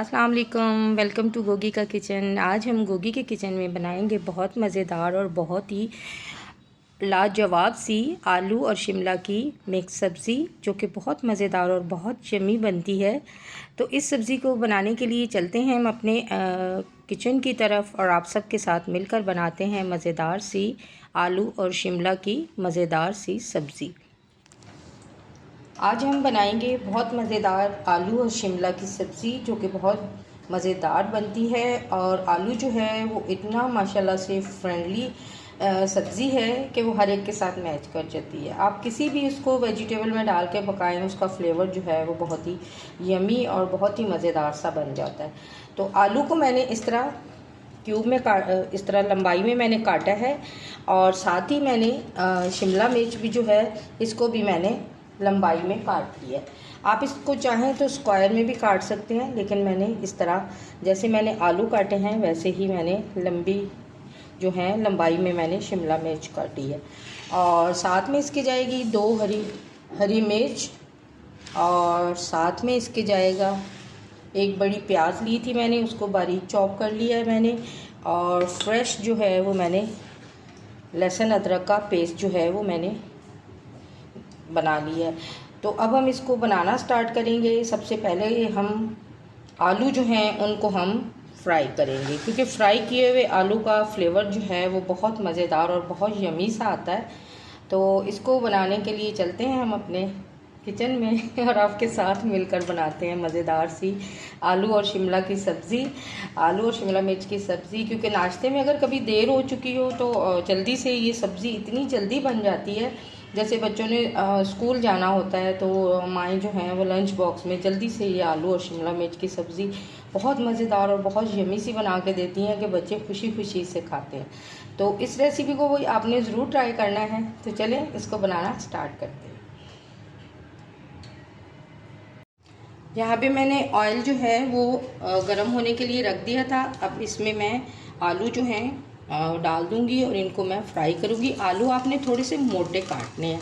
अस्सलाम वालेकुम, welcome to Gogi का किचन। आज हम गोगी के किचन में बनाएंगे बहुत मज़ेदार और बहुत ही लाजवाब सी आलू और शिमला की मिक्स सब्ज़ी, जो कि बहुत मज़ेदार और बहुत यम्मी बनती है। तो इस सब्ज़ी को बनाने के लिए चलते हैं हम अपने किचन की तरफ और आप सब के साथ मिलकर बनाते हैं मज़ेदार सी आलू और शिमला की मज़ेदार सी सब्ज़ी। आज हम बनाएंगे बहुत मज़ेदार आलू और शिमला की सब्ज़ी, जो कि बहुत मज़ेदार बनती है। और आलू जो है वो इतना माशाल्लाह से फ्रेंडली सब्ज़ी है कि वो हर एक के साथ मैच कर जाती है। आप किसी भी उसको वेजिटेबल में डाल के पकाएं, उसका फ्लेवर जो है वो बहुत ही यमी और बहुत ही मज़ेदार सा बन जाता है। तो आलू को मैंने इस तरह क्यूब में इस तरह लंबाई में मैंने काटा है। और साथ ही मैंने शिमला मिर्च भी जो है इसको भी मैंने लंबाई में काट लिया है। आप इसको चाहें तो स्क्वायर में भी काट सकते हैं, लेकिन मैंने इस तरह जैसे मैंने आलू काटे हैं वैसे ही मैंने लंबी जो है लंबाई में मैंने शिमला मिर्च काटी है। और साथ में इसके जाएगी 2 हरी मिर्च, और साथ में इसके जाएगा 1 बड़ी प्याज ली थी मैंने, उसको बारीक चॉप कर लिया है मैंने। और फ्रेश जो है वो मैंने लहसुन अदरक का पेस्ट जो है वो मैंने बना लिया है। तो अब हम इसको बनाना स्टार्ट करेंगे। सबसे पहले हम आलू जो हैं उनको हम फ्राई करेंगे, क्योंकि फ्राई किए हुए आलू का फ्लेवर जो है वो बहुत मज़ेदार और बहुत यमी सा आता है। तो इसको बनाने के लिए चलते हैं हम अपने किचन में और आपके साथ मिलकर बनाते हैं मज़ेदार सी आलू और शिमला की सब्ज़ी, आलू और शिमला मिर्च की सब्ज़ी। क्योंकि नाश्ते में अगर कभी देर हो चुकी हो तो जल्दी से ये सब्ज़ी इतनी जल्दी बन जाती है। जैसे बच्चों ने स्कूल जाना होता है तो माएँ जो हैं वो लंच बॉक्स में जल्दी से ये आलू और शिमला मिर्च की सब्ज़ी बहुत मज़ेदार और बहुत यमी सी बना के देती हैं कि बच्चे खुशी खुशी से खाते हैं। तो इस रेसिपी को वो आपने ज़रूर ट्राई करना है। तो चलें इसको बनाना स्टार्ट करते हैं। यहाँ पे मैंने ऑयल जो है वो गरम होने के लिए रख दिया था। अब इसमें मैं आलू जो हैं डाल दूंगी और इनको मैं फ्राई करूंगी। आलू आपने थोड़े से मोटे काटने हैं,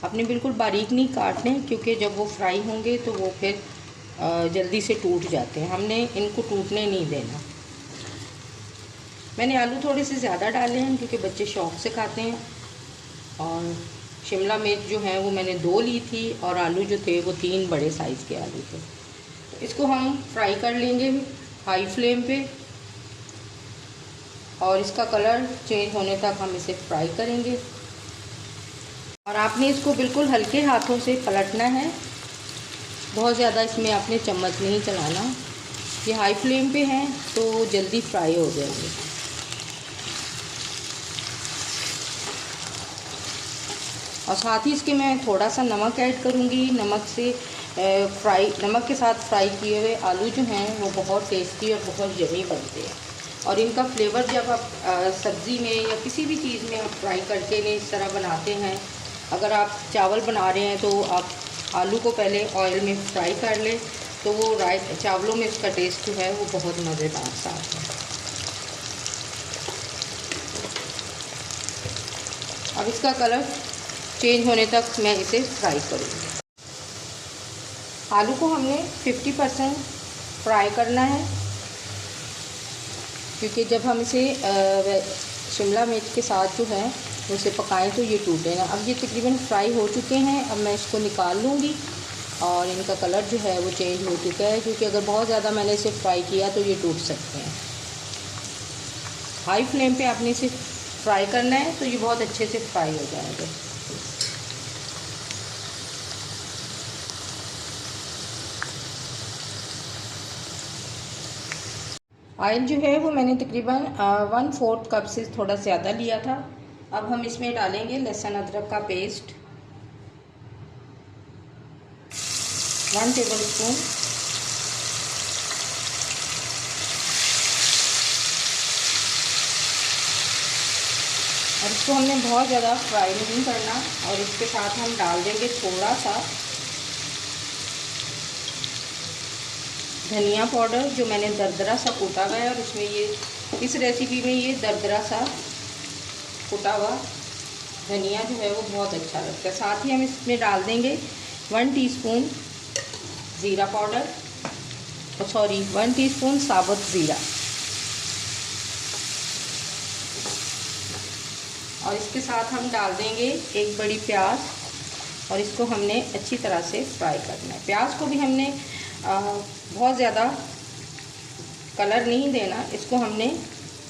आपने बिल्कुल बारीक नहीं काटने, क्योंकि जब वो फ्राई होंगे तो वो फिर जल्दी से टूट जाते हैं। हमने इनको टूटने नहीं देना। मैंने आलू थोड़े से ज़्यादा डाले हैं क्योंकि बच्चे शौक़ से खाते हैं। और शिमला मिर्च जो है वो मैंने 2 ली थी और आलू जो थे वो 3 बड़े साइज़ के आलू थे। तो इसको हम फ्राई कर लेंगे हाई फ्लेम पे, और इसका कलर चेंज होने तक हम इसे फ्राई करेंगे। और आपने इसको बिल्कुल हल्के हाथों से पलटना है, बहुत ज़्यादा इसमें आपने चम्मच नहीं चलाना। ये हाई फ्लेम पे हैं तो जल्दी फ्राई हो जाएंगे। और साथ ही इसके मैं थोड़ा सा नमक ऐड करूँगी। नमक के साथ फ्राई किए हुए आलू जो हैं वो बहुत टेस्टी और बहुत यमी बनते हैं। और इनका फ्लेवर जब आप सब्ज़ी में या किसी भी चीज़ में आप फ्राई करके इन्हें इस तरह बनाते हैं, अगर आप चावल बना रहे हैं तो आप आलू को पहले ऑयल में फ्राई कर लें, तो वो चावलों में इसका टेस्ट जो है वो बहुत मज़ेदार सा आता है। अब इसका कलर चेंज होने तक मैं इसे फ्राई करूँगी। आलू को हमने 50% फ्राई करना है, क्योंकि जब हम इसे शिमला मिर्च के साथ जो है उसे पकाएं तो ये टूटे ना। अब ये तकरीबन फ्राई हो चुके हैं। अब मैं इसको निकाल लूँगी और इनका कलर जो है वो चेंज हो चुका है, क्योंकि अगर बहुत ज़्यादा मैंने इसे फ्राई किया तो ये टूट सकते हैं। हाई फ्लेम पे आपने इसे फ्राई करना है तो ये बहुत अच्छे से फ्राई हो जाएगा। ऑयल जो है वो मैंने तकरीबन 1/4 कप से थोड़ा ज़्यादा लिया था। अब हम इसमें डालेंगे लहसुन अदरक का पेस्ट 1 टेबलस्पून। और इसको हमने बहुत ज़्यादा फ्राई नहीं करना। और इसके साथ हम डाल देंगे थोड़ा सा धनिया पाउडर, जो मैंने दरदरा सा कूटा हुआ है। और इसमें ये इस रेसिपी में ये दरदरा सा कूटा हुआ धनिया जो है वो बहुत अच्छा लगता है। साथ ही हम इसमें डाल देंगे 1 टीस्पून ज़ीरा पाउडर, सॉरी 1 टीस्पून साबुत ज़ीरा, और इसके साथ हम डाल देंगे एक बड़ी प्याज, और इसको हमने अच्छी तरह से फ्राई करना है। प्याज को भी हमने बहुत ज़्यादा कलर नहीं देना, इसको हमने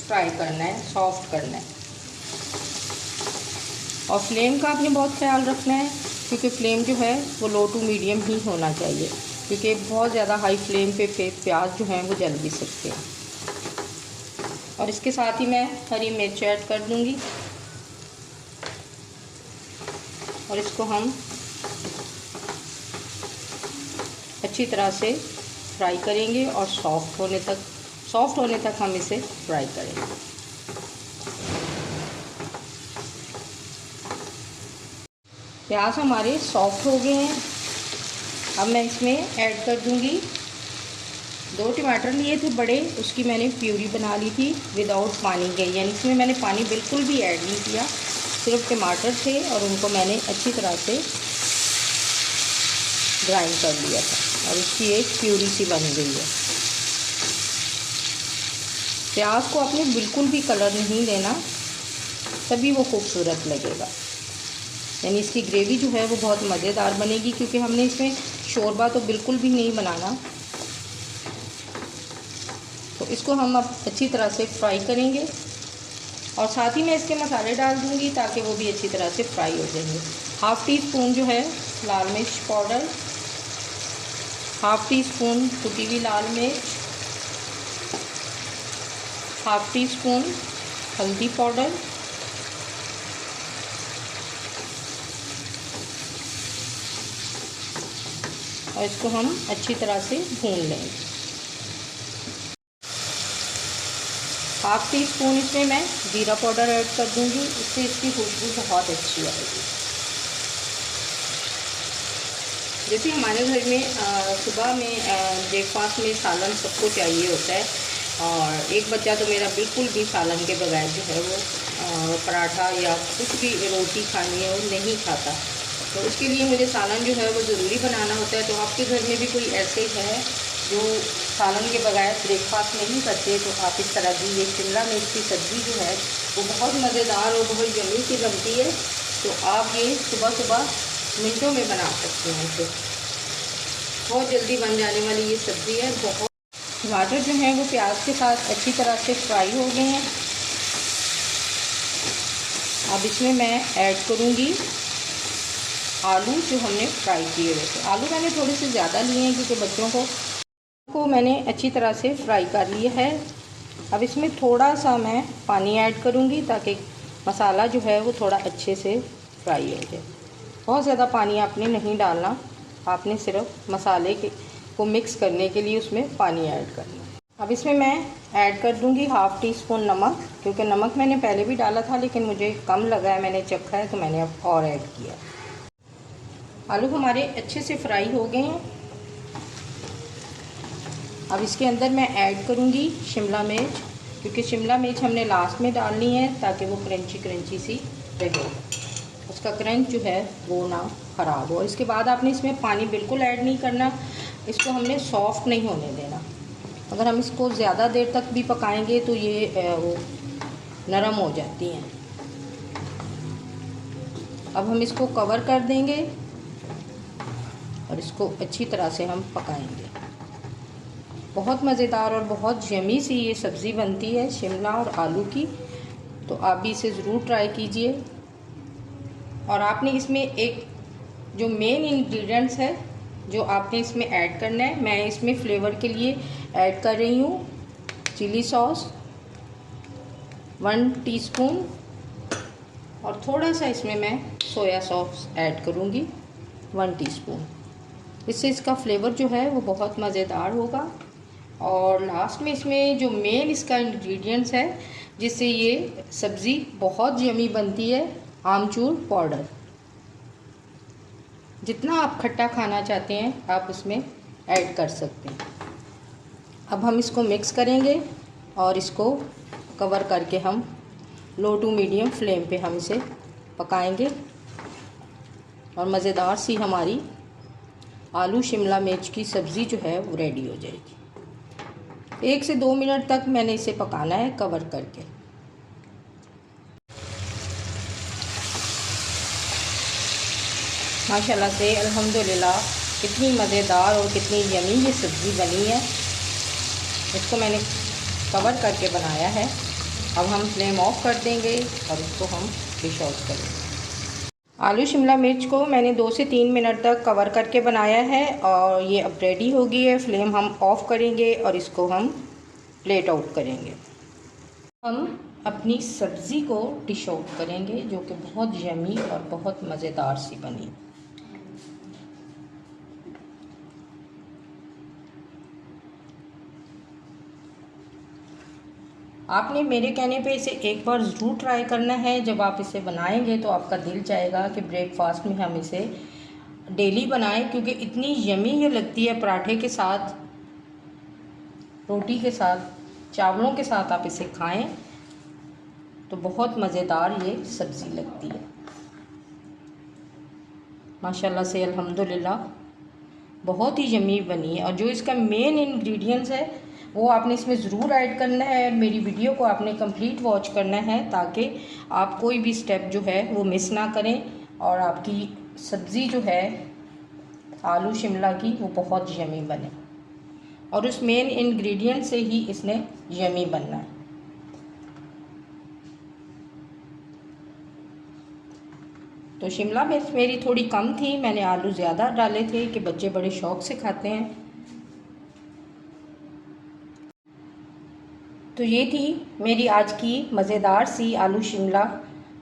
फ्राई करना है, सॉफ्ट करना है। और फ्लेम का आपने बहुत ख्याल रखना है, क्योंकि फ्लेम जो है वो लो टू मीडियम ही होना चाहिए, क्योंकि बहुत ज़्यादा हाई फ्लेम पे प्याज जो हैं वो जल भी सकते हैं। और इसके साथ ही मैं हरी मिर्च ऐड कर दूँगी, और इसको हम अच्छी तरह से फ्राई करेंगे और सॉफ्ट होने तक हम इसे फ्राई करेंगे। प्याज हमारे सॉफ्ट हो गए हैं। अब मैं इसमें ऐड कर दूंगी 2 टमाटर लिए थे बड़े, उसकी मैंने प्यूरी बना ली थी विदाउट पानी के, यानी इसमें मैंने पानी बिल्कुल भी ऐड नहीं किया, सिर्फ टमाटर थे और उनको मैंने अच्छी तरह से ग्राइंड कर लिया था और इसकी एक प्यूरी सी बन गई है। प्याज को आपने बिल्कुल भी कलर नहीं देना, तभी वो खूबसूरत लगेगा, यानी इसकी ग्रेवी जो है वो बहुत मज़ेदार बनेगी, क्योंकि हमने इसमें शोरबा तो बिल्कुल भी नहीं बनाना। तो इसको हम अब अच्छी तरह से फ्राई करेंगे, और साथ ही मैं इसके मसाले डाल दूंगी ताकि वो भी अच्छी तरह से फ्राई हो जाएंगे। 1/2 टीस्पून जो है लाल मिर्च पाउडर, 1/2 टीस्पून कुटी हुई लाल मिर्च, 1/2 टीस्पून हल्दी पाउडर, और इसको हम अच्छी तरह से भून लेंगे। 1/2 टीस्पून इसमें मैं जीरा पाउडर ऐड कर दूंगी, इससे इसकी खुशबू बहुत अच्छी आएगी। जैसे हमारे घर में सुबह में ब्रेकफास्ट में सालन सबको चाहिए होता है, और एक बच्चा तो मेरा बिल्कुल भी सालन के बगैर जो है वो पराठा या कुछ भी रोटी खानी है वो नहीं खाता, तो उसके लिए मुझे सालन जो है वो ज़रूरी बनाना होता है। तो आपके घर में भी कोई ऐसे है जो सालन के बगैर ब्रेकफास्ट नहीं करते, तो आप इस तरह की ये शिमला मिर्च की सब्ज़ी जो है वो बहुत मज़ेदार और बहुत यम्मी सी बनती है। तो आप ये सुबह सुबह मिनटों में बना सकते हैं, इसे बहुत जल्दी बन जाने वाली ये सब्ज़ी है। बहुत टमाटर जो हैं वो प्याज के साथ अच्छी तरह से फ्राई हो गए हैं। अब इसमें मैं ऐड करूँगी आलू जो हमने फ्राई किए हुए थे। आलू मैंने थोड़े से ज़्यादा लिए हैं, क्योंकि बच्चों को मैंने अच्छी तरह से फ्राई कर लिया है। अब इसमें थोड़ा सा मैं पानी ऐड करूँगी ताकि मसाला जो है वो थोड़ा अच्छे से फ्राई हो जाए। बहुत ज़्यादा पानी आपने नहीं डालना, आपने सिर्फ मसाले को मिक्स करने के लिए उसमें पानी ऐड करना है। अब इसमें मैं ऐड कर दूँगी 1/2 टीस्पून नमक, क्योंकि नमक मैंने पहले भी डाला था लेकिन मुझे कम लगा है, मैंने चखा है तो मैंने अब और ऐड किया। आलू हमारे अच्छे से फ्राई हो गए हैं। अब इसके अंदर मैं ऐड करूँगी शिमला मिर्च, क्योंकि शिमला मिर्च हमने लास्ट में डालनी है ताकि वो क्रंची सी रहे, उसका क्रंच जो है वो ना ख़राब हो। इसके बाद आपने इसमें पानी बिल्कुल ऐड नहीं करना, इसको हमने सॉफ्ट नहीं होने देना। अगर हम इसको ज़्यादा देर तक भी पकाएंगे तो ये वो नरम हो जाती हैं। अब हम इसको कवर कर देंगे और इसको अच्छी तरह से हम पकाएंगे। बहुत मज़ेदार और बहुत यम्मी सी ये सब्ज़ी बनती है शिमला और आलू की, तो आप भी इसे ज़रूर ट्राई कीजिए। और आपने इसमें एक जो मेन इंग्रेडिएंट्स है जो आपने इसमें ऐड करना है, मैं इसमें फ्लेवर के लिए ऐड कर रही हूँ चिली सॉस 1 टीस्पून, और थोड़ा सा इसमें मैं सोया सॉस ऐड करूँगी 1 टीस्पून। इससे इसका फ्लेवर जो है वो बहुत मज़ेदार होगा। और लास्ट में इसमें जो मेन इसका इंग्रेडिएंट्स है जिससे ये सब्ज़ी बहुत यम्मी बनती है, आमचूर पाउडर। जितना आप खट्टा खाना चाहते हैं आप उसमें ऐड कर सकते हैं। अब हम इसको मिक्स करेंगे और इसको कवर करके हम लो टू मीडियम फ्लेम पे हम इसे पकाएंगे, और मज़ेदार सी हमारी आलू शिमला मिर्च की सब्ज़ी जो है वो रेडी हो जाएगी। 1 से 2 मिनट तक मैंने इसे पकाना है कवर करके। माशाल्लाह से अल्हम्दुलिल्लाह कितनी मज़ेदार और कितनी यमी ये सब्ज़ी बनी है। इसको मैंने कवर करके बनाया है। अब हम फ्लेम ऑफ कर देंगे और इसको हम डिश आउट करेंगे। आलू शिमला मिर्च को मैंने 2 से 3 मिनट तक कवर करके बनाया है और ये अब रेडी हो गई है। फ्लेम हम ऑफ़ करेंगे और इसको हम प्लेट आउट करेंगे। हम अपनी सब्ज़ी को डिश आउट करेंगे जो कि बहुत यमी और बहुत मज़ेदार सी बनी। आपने मेरे कहने पे इसे एक बार ज़रूर ट्राई करना है। जब आप इसे बनाएंगे तो आपका दिल चाहेगा कि ब्रेकफास्ट में हम इसे डेली बनाएं, क्योंकि इतनी यमी ये लगती है। पराठे के साथ, रोटी के साथ, चावलों के साथ आप इसे खाएं तो बहुत मज़ेदार ये सब्ज़ी लगती है। माशाल्लाह से अल्हम्दुलिल्लाह बहुत ही यमी बनी है। और जो इसका मेन इंग्रेडिएंट्स है वो आपने इसमें ज़रूर ऐड करना है। मेरी वीडियो को आपने कंप्लीट वॉच करना है ताकि आप कोई भी स्टेप जो है वो मिस ना करें और आपकी सब्ज़ी जो है आलू शिमला की वो बहुत यमी बने। और उस मेन इंग्रेडिएंट से ही इसने यमी बनना है। तो शिमला मिर्च मेरी थोड़ी कम थी, मैंने आलू ज़्यादा डाले थे कि बच्चे बड़े शौक़ से खाते हैं। तो ये थी मेरी आज की मज़ेदार सी आलू शिमला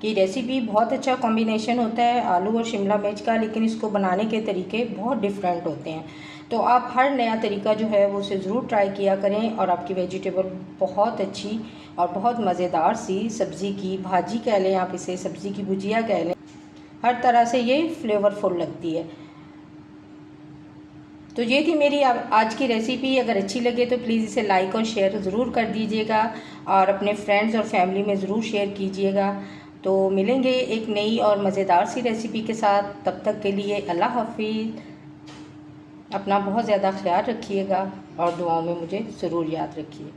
की रेसिपी। बहुत अच्छा कॉम्बिनेशन होता है आलू और शिमला मिर्च का, लेकिन इसको बनाने के तरीके बहुत डिफरेंट होते हैं। तो आप हर नया तरीका जो है वो उसे ज़रूर ट्राई किया करें और आपकी वेजिटेबल बहुत अच्छी और बहुत मज़ेदार सी सब्ज़ी की भाजी कह लें, आप इसे सब्ज़ी की भुजिया कह लें, हर तरह से ये फ्लेवरफुल लगती है। तो ये थी मेरी आज की रेसिपी। अगर अच्छी लगे तो प्लीज़ इसे लाइक और शेयर ज़रूर कर दीजिएगा और अपने फ्रेंड्स और फैमिली में ज़रूर शेयर कीजिएगा। तो मिलेंगे एक नई और मज़ेदार सी रेसिपी के साथ। तब तक के लिए अल्लाह हाफिज़। अपना बहुत ज़्यादा ख्याल रखिएगा और दुआओं में मुझे ज़रूर याद रखिए।